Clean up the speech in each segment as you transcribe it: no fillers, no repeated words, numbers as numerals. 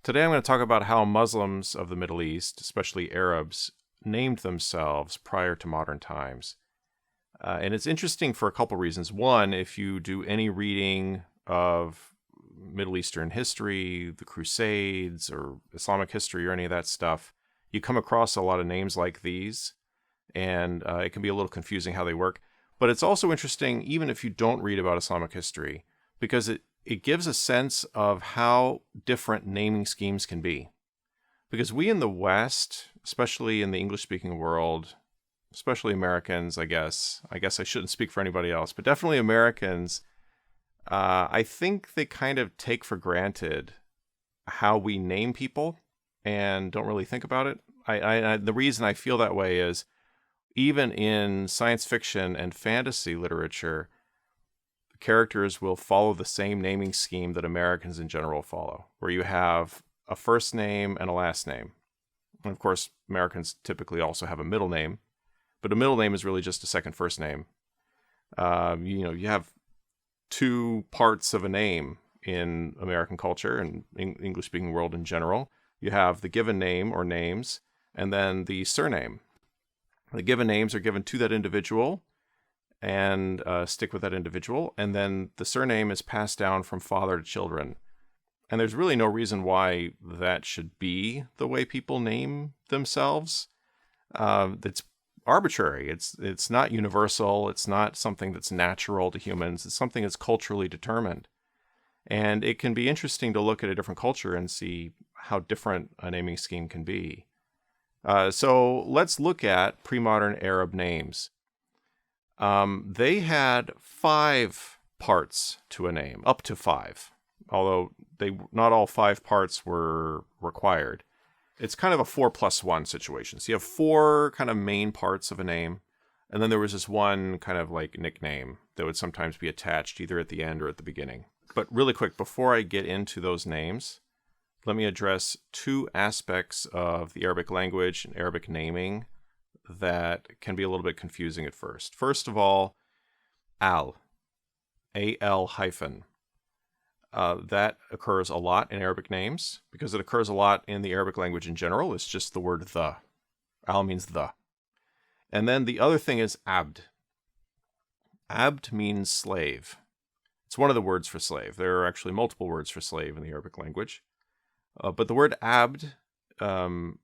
Today I'm going to talk about how Muslims of the Middle East, especially Arabs, named themselves prior to modern times. And it's interesting for a couple reasons. One, if you do any reading of Middle Eastern history, the Crusades, or Islamic history, or any of that stuff, you come across a lot of names like these, and it can be a little confusing how they work. But it's also interesting, even if you don't read about Islamic history, because it gives a sense of how different naming schemes can be. Because we in the West, especially in the English-speaking world, especially Americans, I guess I shouldn't speak for anybody else, but definitely Americans, I think they kind of take for granted how we name people and don't really think about it. The reason I feel that way is even in science fiction and fantasy literature, characters will follow the same naming scheme that Americans in general follow, where you have a first name and a last name. And of course, Americans typically also have a middle name, but a middle name is really just a second first name. You have two parts of a name in American culture and English-speaking world in general. You have the given name or names, and then the surname. The given names are given to that individual and stick with that individual, and then the surname is passed down from father to children. And there's really no reason why that should be the way people name themselves. It's arbitrary. It's not universal. It's not something that's natural to humans. It's something that's culturally determined. And it can be interesting to look at a different culture and see how different a naming scheme can be. So let's look at pre-modern Arab names. They had 5 parts to a name, up to 5, although not all 5 parts were required. It's kind of a 4+1 situation. So you have 4 kind of main parts of a name, and then there was this one kind of like nickname that would sometimes be attached either at the end or at the beginning. But really quick, before I get into those names, let me address 2 aspects of the Arabic language and Arabic naming that can be a little bit confusing at first. First of all, A-L hyphen. That occurs a lot in Arabic names because it occurs a lot in the Arabic language in general. It's just the word the. Al means the. And then the other thing is abd. Abd means slave. It's one of the words for slave. There are actually multiple words for slave in the Arabic language. But the word abd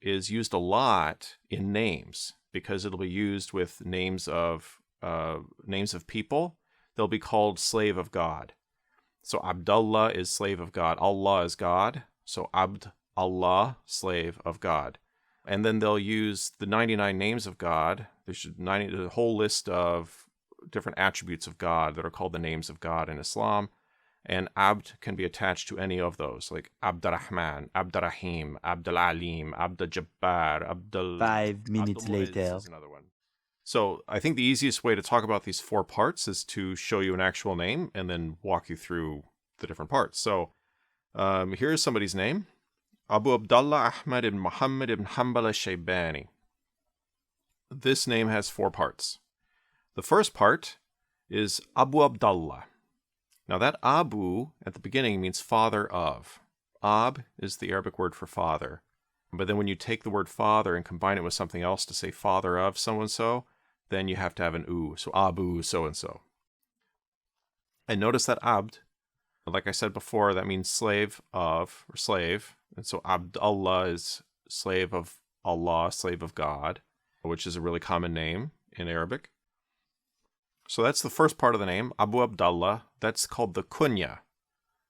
is used a lot in names because it'll be used with names of people. They'll be called slave of God. So Abdullah is slave of God. Allah is God. So Abd Allah, slave of God. And then they'll use the 99 names of God. There's a whole list of different attributes of God that are called the names of God in Islam. And Abd can be attached to any of those, like Abdurrahman, Abdurrahim, Abdul Alim, Abdul Jabbar, Abdul... 5 minutes Abdul later. is another one. So I think the easiest way to talk about these 4 parts is to show you an actual name and then walk you through the different parts. So here's somebody's name. Abu Abdullah Ahmad ibn Muhammad ibn Hanbal al-Shaybani. This name has 4 parts. The first part is Abu Abdullah. Now that Abu at the beginning means father of. Ab is the Arabic word for father. But then when you take the word father and combine it with something else to say father of so-and-so, then you have to have an u. So Abu so-and-so. And notice that abd, like I said before, that means slave of, or slave. And so Abdullah is slave of Allah, slave of God, which is a really common name in Arabic. So that's the first part of the name, Abu Abdullah. That's called the kunya,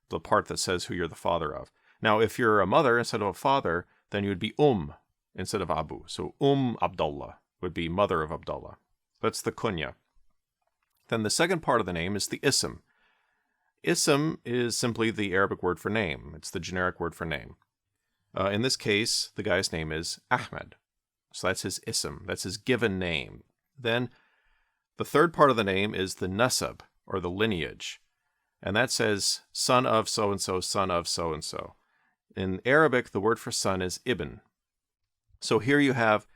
the part that says who you're the father of. Now, if you're a mother instead of a father, then you would be instead of Abu. So Abdullah would be mother of Abdullah. That's the kunya. Then the second part of the name is the ism. Ism is simply the Arabic word for name. It's the generic word for name. In this case, the guy's name is Ahmed. So that's his ism. That's his given name. Then the third part of the name is the nasab, or the lineage. And that says son of so-and-so, son of so-and-so. In Arabic, the word for son is ibn. So here you have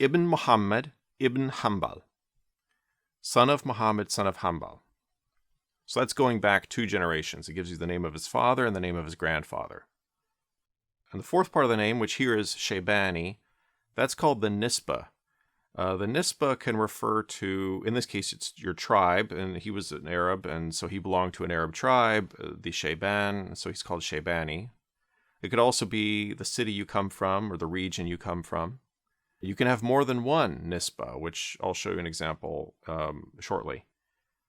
Ibn Muhammad ibn Hanbal. Son of Muhammad, son of Hanbal. So that's going back 2 generations. It gives you the name of his father and the name of his grandfather. And the fourth part of the name, which here is Shaybani, that's called the nisba. The nisba can refer to, in this case, it's your tribe, and he was an Arab, and so he belonged to an Arab tribe, the Shayban, so he's called Shaybani. It could also be the city you come from or the region you come from. You can have more than one nisba, which I'll show you an example shortly.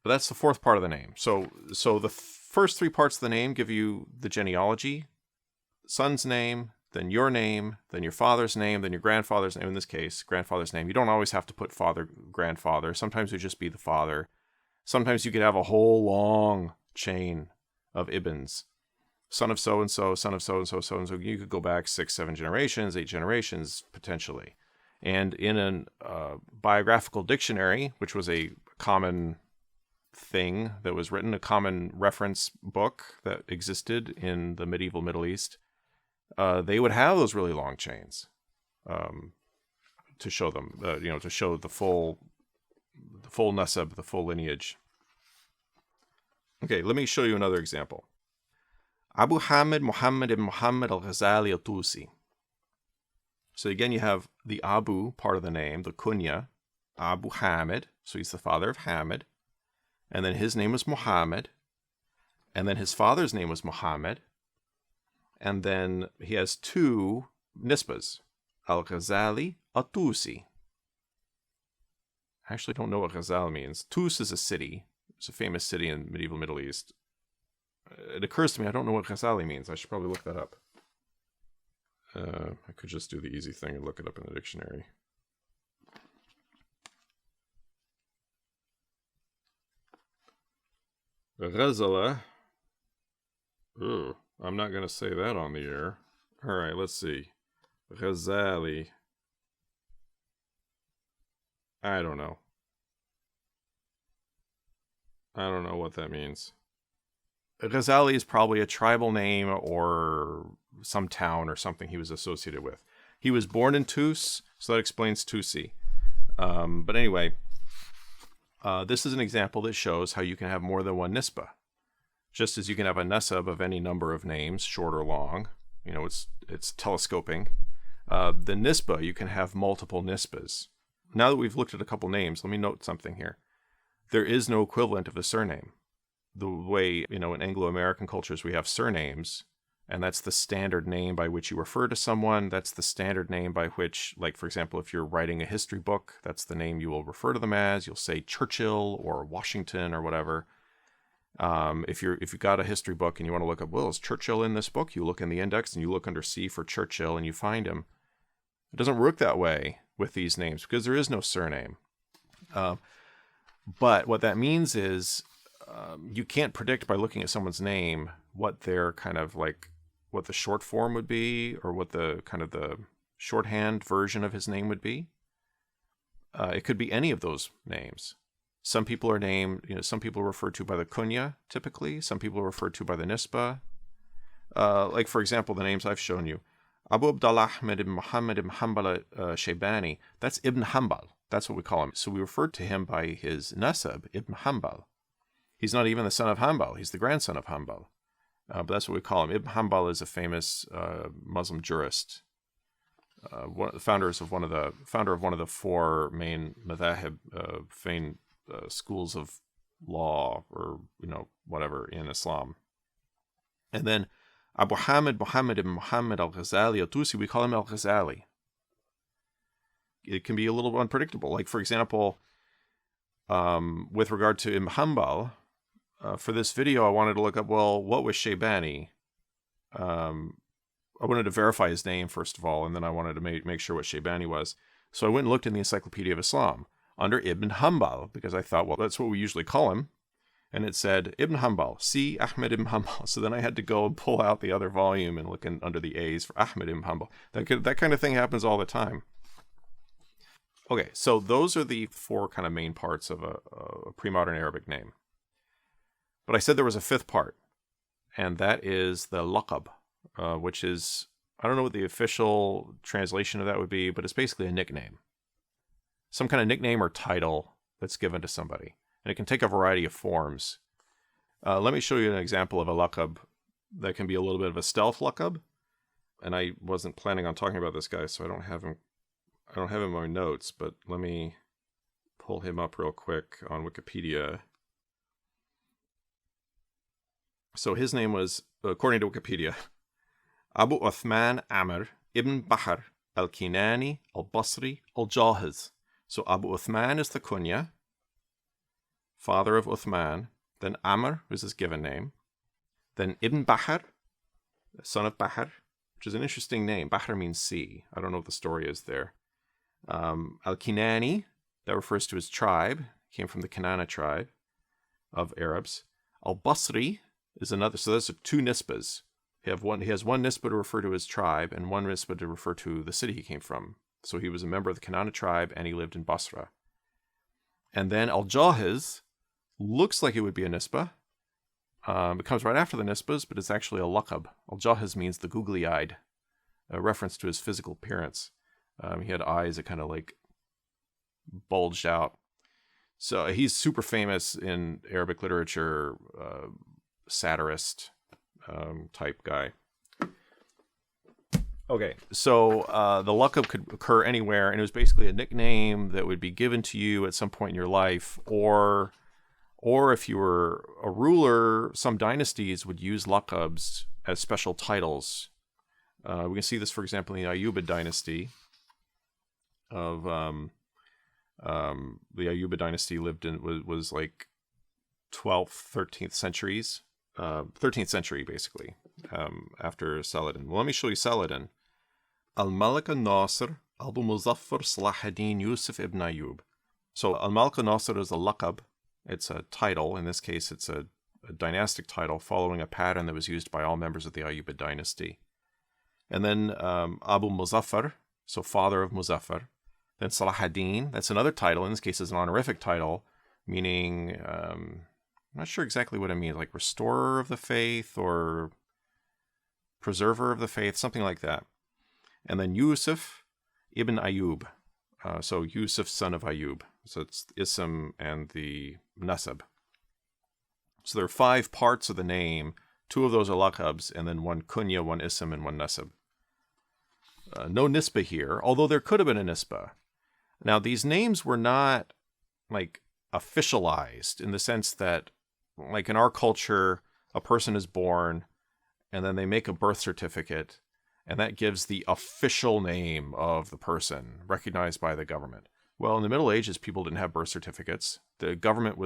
But that's the fourth part of the name. So the first three parts of the name give you the genealogy, son's name, then your name, then your father's name, then your grandfather's name, in this case, grandfather's name. You don't always have to put father, grandfather. Sometimes it would just be the father. Sometimes you could have a whole long chain of ibns. Son of so-and-so, son of so-and-so, so-and-so. You could go back 6, 7 generations, 8 generations, potentially. And in a biographical dictionary, which was a common thing that was written, a common reference book that existed in the medieval Middle East, they would have those really long chains to show them, to show the full nasab, the full lineage. Okay, let me show you another example. Abu Hamid Muhammad ibn Muhammad al-Ghazali al-Tusi. So again, you have the Abu part of the name, the kunya, Abu Hamid. So he's the father of Hamid. And then his name was Muhammad. And then his father's name was Muhammad. And then he has 2 nisbas, al-Ghazali, al-Tusi. I actually don't know what Ghazal means. Tus is a city. It's a famous city in medieval Middle East. It occurs to me, I don't know what Ghazali means. I should probably look that up. I could just do the easy thing and look it up in the dictionary. Ghazala. Ooh, I'm not going to say that on the air. All right, let's see. Ghazali. I don't know. I don't know what that means. Ghazali is probably a tribal name or some town or something he was associated with. He was born in Tus, so that explains Tusi. But anyway, this is an example that shows how you can have more than one nisba. Just as you can have a nasab of any number of names, short or long. It's telescoping. The nisba, you can have multiple nisbas. Now that we've looked at a couple names, let me note something here. There is no equivalent of the surname. The way, in Anglo-American cultures, we have surnames, and that's the standard name by which you refer to someone. That's the standard name by which, like, for example, if you're writing a history book, that's the name you will refer to them as. You'll say Churchill or Washington or whatever. If you got a history book and you want to look up, well, is Churchill in this book? You look in the index and you look under C for Churchill and you find him. It doesn't work that way with these names because there is no surname. But what that means is you can't predict by looking at someone's name what their kind of like, what the short form would be or what the kind of the shorthand version of his name would be. It could be any of those names. Some people are named, some people are referred to by the kunya, typically. Some people are referred to by the nisba. Like, for example, the names I've shown you. Abu Abdullah Ahmed ibn Muhammad ibn Hanbal Shaybani. That's Ibn Hanbal. That's what we call him. So we referred to him by his nasab, Ibn Hanbal. He's not even the son of Hanbal. He's the grandson of Hanbal. But that's what we call him. Ibn Hanbal is a famous Muslim jurist. Founder of one of the 4 main madhahib, famed schools of law, or whatever, in Islam. And then Abu Hamid Muhammad ibn Muhammad al-Ghazali al-Tusi, we call him al-Ghazali. It can be a little unpredictable. Like, for example, with regard to Ibn Hanbal, for this video, I wanted to look up, well, what was Shaybani? I wanted to verify his name, first of all, and then I wanted to make sure what Shaybani was. So I went and looked in the Encyclopedia of Islam under Ibn Hanbal, because I thought, well, that's what we usually call him. And it said, Ibn Hanbal, C. Ahmed ibn Hanbal. So then I had to go and pull out the other volume and look under the A's for Ahmed ibn Hanbal. That kind of thing happens all the time. Okay, so those are the 4 kind of main parts of a pre-modern Arabic name. But I said there was a 5th part, and that is the laqab, which is, I don't know what the official translation of that would be, but it's basically a nickname. Some kind of nickname or title that's given to somebody. And it can take a variety of forms. Let me show you an example of a laqab that can be a little bit of a stealth laqab. And I wasn't planning on talking about this guy, so I don't have him in my notes, but let me pull him up real quick on Wikipedia. So his name was, according to Wikipedia, Abu Uthman Amr ibn Bahr al-Kinani al-Basri al-Jahiz. So Abu Uthman is the kunya, father of Uthman. Then Amr was his given name. Then Ibn Bahr, son of Bahr, which is an interesting name. Bahr means sea. I don't know what the story is there. Al-Kinani, that refers to his tribe. Came from the Kanana tribe of Arabs. Al-Basri is another. So those are two nisbas. He has one nisbah to refer to his tribe and one nisbah to refer to the city he came from. So he was a member of the Kanana tribe and he lived in Basra. And then Al-Jahiz looks like it would be a nisbah. It comes right after the nisbahs, but it's actually a laqab. Al-Jahiz means the googly-eyed, a reference to his physical appearance. He had eyes that kind of like bulged out. So he's super famous in Arabic literature, satirist type guy. Okay, so the laqab could occur anywhere, and it was basically a nickname that would be given to you at some point in your life, or if you were a ruler, some dynasties would use laqabs as special titles. We can see this, for example, in the Ayyubid dynasty. The Ayyubid dynasty was like 12th, 13th centuries. 13th century, basically, after Saladin. Well, let me show you Saladin. Al-Malik al-Nasir Abu Muzaffar Salahuddin Yusuf ibn Ayyub. So Al-Malik al-Nasir is a laqab. It's a title. In this case, it's a dynastic title following a pattern that was used by all members of the Ayyubid dynasty. And then Abu Muzaffar, so father of Muzaffar. Then Salahuddin, that's another title. In this case, it's an honorific title, meaning... I'm not sure exactly what it means, like restorer of the faith or preserver of the faith, something like that. And then Yusuf ibn Ayyub. So Yusuf, son of Ayyub. So it's Ism and the Nasab. So there are 5 parts of the name. 2 of those are laqabs, and then 1 kunya, 1 Ism, and 1 Nasab. No nisbah here, although there could have been a nisbah. Now, these names were not, like, officialized in the sense that, like in our culture, a person is born and then they make a birth certificate and that gives the official name of the person recognized by the government. Well, in the Middle Ages, people didn't have birth certificates. The government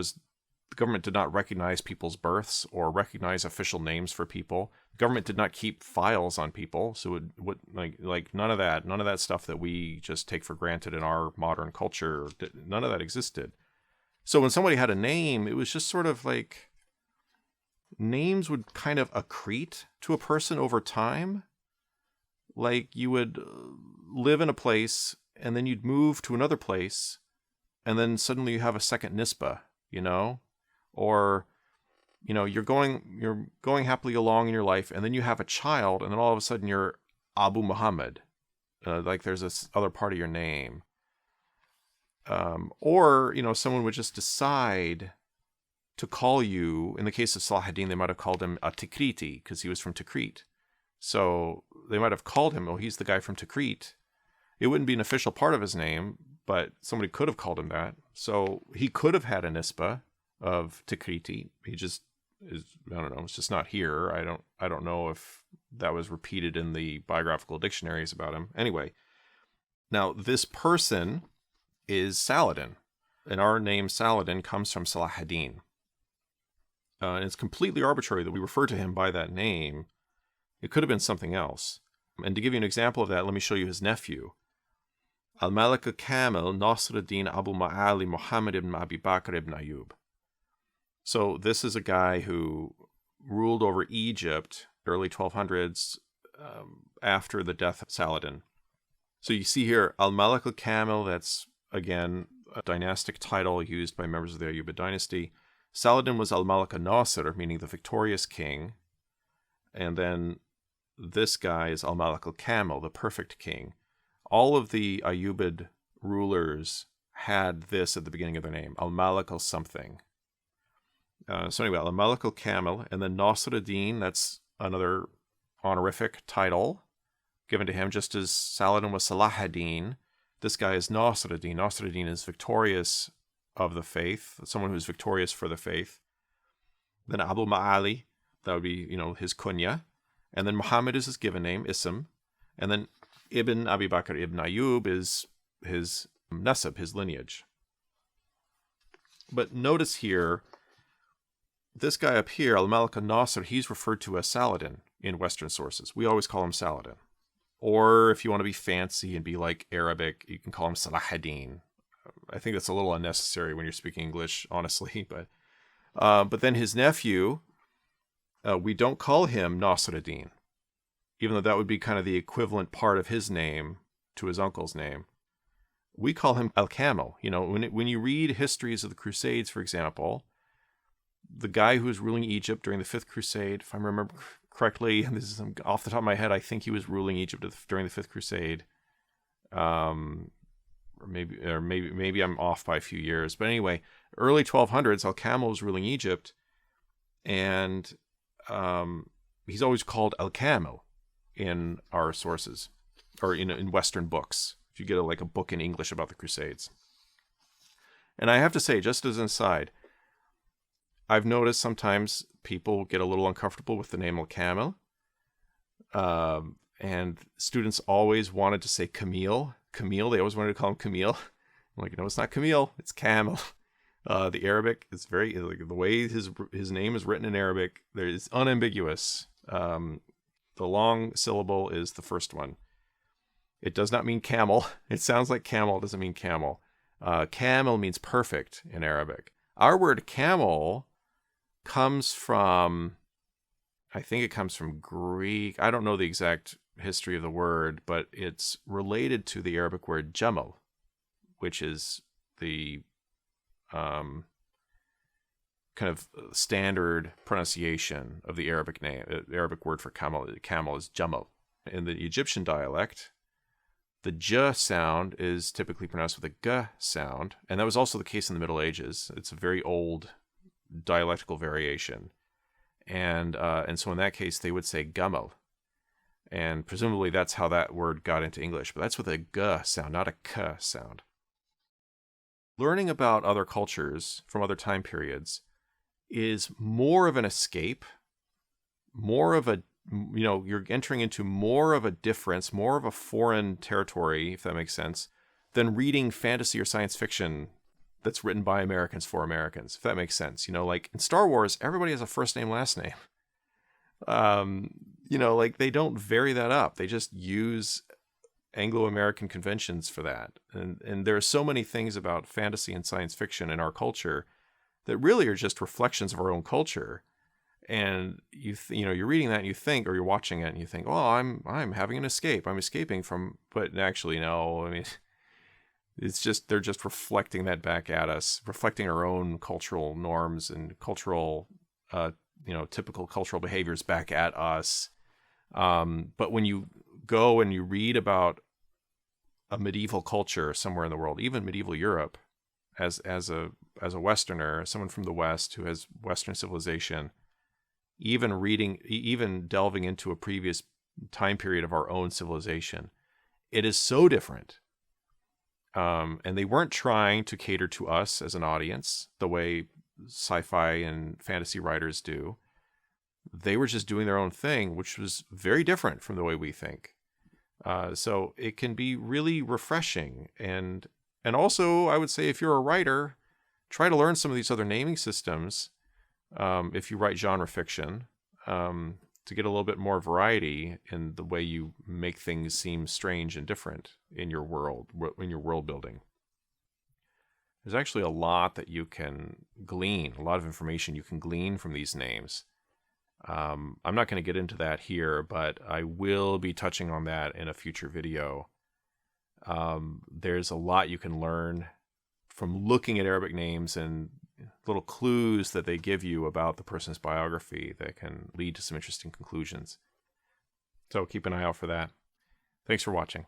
did not recognize people's births or recognize official names for people. The government did not keep files on people. So it would like none of that stuff that we just take for granted in our modern culture, none of that existed. So when somebody had a name, it was just sort of like names would kind of accrete to a person over time. Like you would live in a place and then you'd move to another place and then suddenly you have a second nisbah, or, you're going happily along in your life and then you have a child and then all of a sudden you're Abu Muhammad. Like there's this other part of your name. Or, someone would just decide to call you, in the case of Salahuddin, they might have called him a Tikriti because he was from Tikrit. So they might have called him, he's the guy from Tikrit. It wouldn't be an official part of his name, but somebody could have called him that. So he could have had a nisbah of Tikriti. He just is, I don't know, it's just not here. I don't know if that was repeated in the biographical dictionaries about him. Anyway, now this person is Saladin, and our name Saladin comes from Salahuddin. And it's completely arbitrary that we refer to him by that name. It could have been something else. And to give you an example of that, let me show you his nephew. Al-Malik al-Camel Nasruddin Abu Ma'ali Muhammad ibn Abi Bakr ibn Ayyub. So this is a guy who ruled over Egypt, early 1200s, after the death of Saladin. So you see here, Al-Malik al-Camel, that's, again, a dynastic title used by members of the Ayyubid dynasty. Saladin was Al-Malik al-Nasir, meaning the victorious king. And then this guy is Al-Malik al-Camel, the perfect king. All of the Ayyubid rulers had this at the beginning of their name, Al-Malik al-something. So anyway, Al-Malik al-Camel, and then Nasruddin, that's another honorific title. given to him, just as Saladin was Salahuddin. This guy is Nasruddin. Nasruddin is victorious of the faith, someone who's victorious for the faith. Then Abu Ma'ali, that would be, his kunya. And then Muhammad is his given name, Ism. And then Ibn Abi Bakr ibn Ayyub is his nasab, his lineage. But notice here, this guy up here, Al-Malik al-Nasr, he's referred to as Saladin in Western sources. We always call him Saladin. Or if you want to be fancy and be like Arabic, you can call him Salahuddin. I think that's a little unnecessary when you're speaking English, honestly. But then his nephew, we don't call him Nasruddin, even though that would be kind of the equivalent part of his name to his uncle's name. We call him Al-Camel. When you read histories of the Crusades, for example, the guy who was ruling Egypt during the Fifth Crusade, if I remember correctly, and this is off the top of my head, I think he was ruling Egypt during the Fifth Crusade. Or maybe I'm off by a few years. But anyway, early 1200s, Al-Camel was ruling Egypt, and he's always called Al-Camel in our sources, or in Western books. If you get a book in English about the Crusades. And I have to say, just as an aside, I've noticed sometimes people get a little uncomfortable with the name Al-Camel. And students always wanted to say Camille. Camille, they always wanted to call him Camille. I'm like, no, it's not Camille, it's Camel. The Arabic is very, the way his name is written in Arabic, it's unambiguous. The long syllable is the first one. It does not mean camel. It sounds like camel, it doesn't mean camel. Camel means perfect in Arabic. Our word camel comes from, I think it comes from Greek. I don't know the exact history of the word, but it's related to the Arabic word jamal, which is the kind of standard pronunciation of the Arabic name. The Arabic word for camel is jamal. In the Egyptian dialect, the j sound is typically pronounced with a g sound, and that was also the case in the Middle Ages. It's a very old dialectical variation, and so in that case they would say gamal, and presumably that's how that word got into English. But that's with a g sound, not a k sound. Learning about other cultures from other time periods is more of an escape, more of a, you're entering into more of a difference, more of a foreign territory, if that makes sense, than reading fantasy or science fiction that's written by Americans for Americans, if that makes sense. Like in Star Wars, everybody has a first name, last name. They don't vary that up. They just use Anglo-American conventions for that. And there are so many things about fantasy and science fiction in our culture that really are just reflections of our own culture. And you're reading that and you think, or you're watching it and you think, oh, I'm having an escape. I'm escaping from, but actually no. I mean, it's just, they're just reflecting that back at us, reflecting our own cultural norms and cultural, typical cultural behaviors back at us. But when you go and you read about a medieval culture somewhere in the world, even medieval Europe, as a Westerner, someone from the West who has Western civilization, even delving into a previous time period of our own civilization, it is so different. And they weren't trying to cater to us as an audience the way sci-fi and fantasy writers do. They were just doing their own thing, which was very different from the way we think. So it can be really refreshing. And also, I would say, if you're a writer, try to learn some of these other naming systems. If you write genre fiction, to get a little bit more variety in the way you make things seem strange and different in your world building. There's actually a lot that you can glean, a lot of information you can glean from these names. I'm not going to get into that here, but I will be touching on that in a future video. There's a lot you can learn from looking at Arabic names and little clues that they give you about the person's biography that can lead to some interesting conclusions. So keep an eye out for that. Thanks for watching.